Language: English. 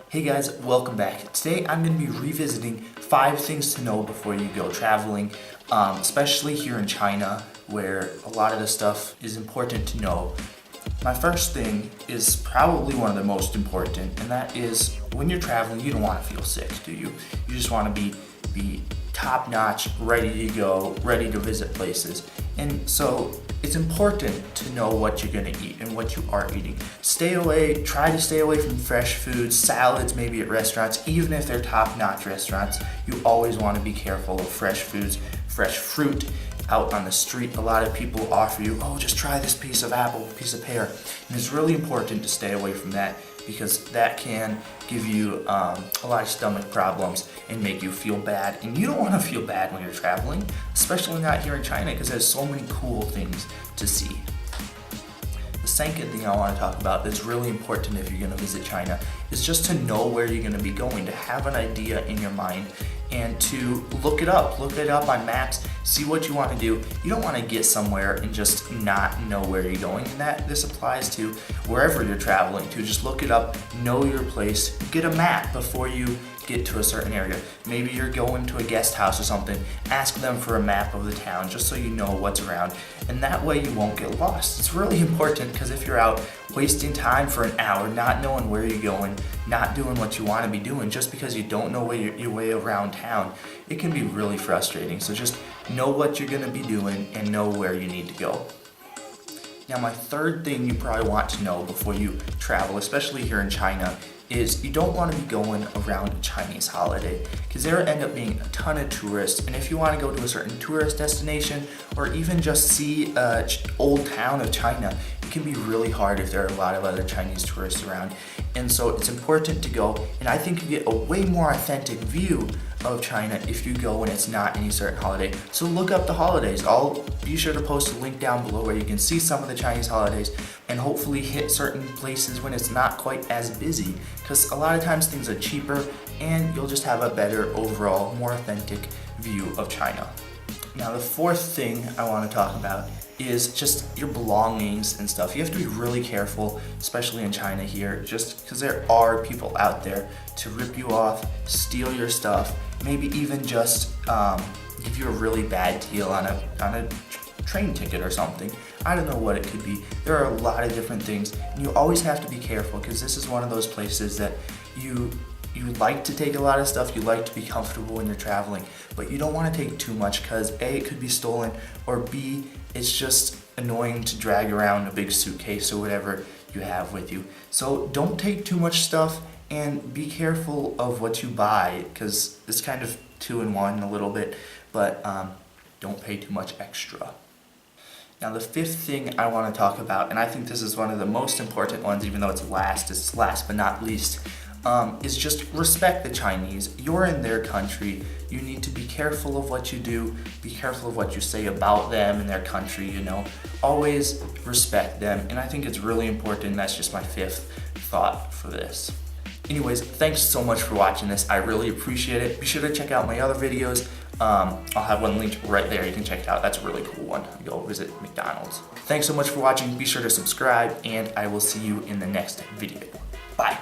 Hey guys, welcome back. Today I'm going to be revisiting 5 things to know before you go traveling, especially here in China where a lot of the stuff is important to know. My first thing is probably one of the most important, and that is when you're traveling you don't want to feel sick, do you? You just want to be top-notch, ready to go, ready to visit places. And so it's important to know what you're going to eat and what you are eating. Try to stay away from fresh foods, salads maybe at restaurants, even if they're top-notch restaurants. You always want to be careful of fresh foods, fresh fruit out on the street. A lot of people offer you, oh, just try this piece of apple, piece of pear. And it's really important to stay away from that because that can give you a lot of stomach problems and make you feel bad. And you don't want to feel bad when you're traveling, especially not here in China because there's so many cool things to see. The second thing I want to talk about that's really important if you're going to visit China is just to know where you're going to be going, to have an idea in your mind and to look it up on maps, see what you want to do. You don't want to get somewhere and just not know where you're going, and this applies to wherever you're traveling to. Just look it up, know your place, get a map before you get to a certain area. Maybe you're going to a guest house or something, ask them for a map of the town just so you know what's around, and that way you won't get lost. It's really important because if you're out wasting time for an hour, not knowing where you're going, not doing what you want to be doing just because you don't know your way around town, it can be really frustrating. So just know what you're going to be doing and know where you need to go. Now my third thing you probably want to know before you travel, especially here in China, is you don't want to be going around a Chinese holiday because there end up being a ton of tourists, and if you want to go to a certain tourist destination or even just see old town of China, it can be really hard if there are a lot of other Chinese tourists around. And so it's important to go, and I think you get a way more authentic view of China if you go when it's not any certain holiday. So look up the holidays. I'll be sure to post a link down below where you can see some of the Chinese holidays and hopefully hit certain places when it's not quite as busy, because a lot of times things are cheaper and you'll just have a better overall, more authentic view of China. Now the fourth thing I want to talk about is just your belongings and stuff. You have to be really careful, especially in China here, just because there are people out there to rip you off, steal your stuff, maybe even just give you a really bad deal on a train ticket or something. I don't know what it could be. There are a lot of different things, and you always have to be careful because this is one of those places that you like to take a lot of stuff, you like to be comfortable when you're traveling, but you don't want to take too much because A, it could be stolen, or B, it's just annoying to drag around a big suitcase or whatever you have with you. So don't take too much stuff and be careful of what you buy because it's kind of 2 in 1 a little bit, but don't pay too much extra. Now the fifth thing I want to talk about, and I think this is one of the most important ones even though it's last but not least, is just respect the Chinese. You're in their country. You need to be careful of what you do, be careful of what you say about them and their country, Always respect them, and I think it's really important. That's just my fifth thought for this. Anyways, thanks so much for watching this. I really appreciate it. Be sure to check out my other videos. I'll have one linked right there. You can check it out. That's a really cool one. Go visit McDonald's. Thanks so much for watching. Be sure to subscribe, and I will see you in the next video. Bye.